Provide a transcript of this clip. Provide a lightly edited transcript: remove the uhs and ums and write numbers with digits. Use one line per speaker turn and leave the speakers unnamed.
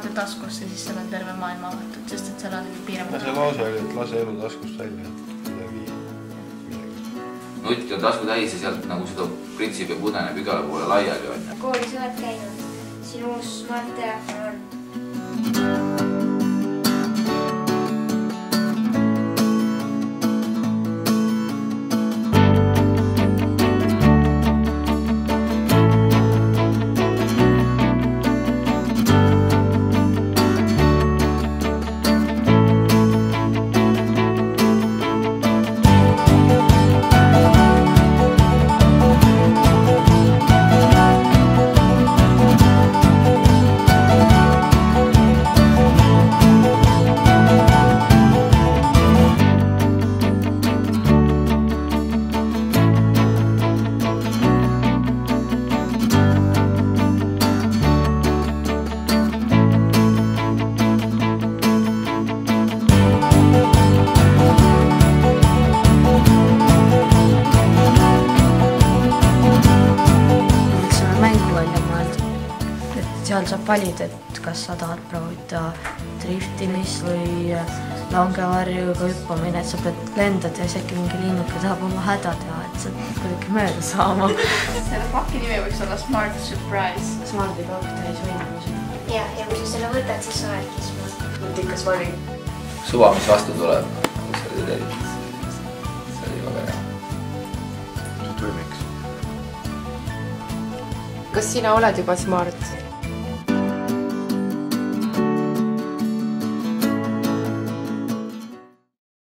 saad taskusse, siis seal on terve maailm avatud, sest et seal on piirama.
See lause oli, et lase elu taskust välja.
Nutt on tasku täis ja sealt nagu seda pritsib ja pudeneb igale poole laiali on.
Koolis oled käinud, sinu uus smart telefon on.
Seal saab valida, et kas sa tahad proovida driftimist või langevarjuga hüppamine, et sa pead lendad ja isegi mingi linnuke tahab oma häda teha, et sa kuidagi mööda saama.
Selle paki nimi võiks olla Smart Surprise.
Smardi pakk täis võimalusi.
Ja kui sa selle võtad, siis sa oledki smart.
Nutikas valik.
Suva, mis vastu tuleb, see oli tegelikult. See oli väga hea.
See toimiks.
Kas sina oled juba smart?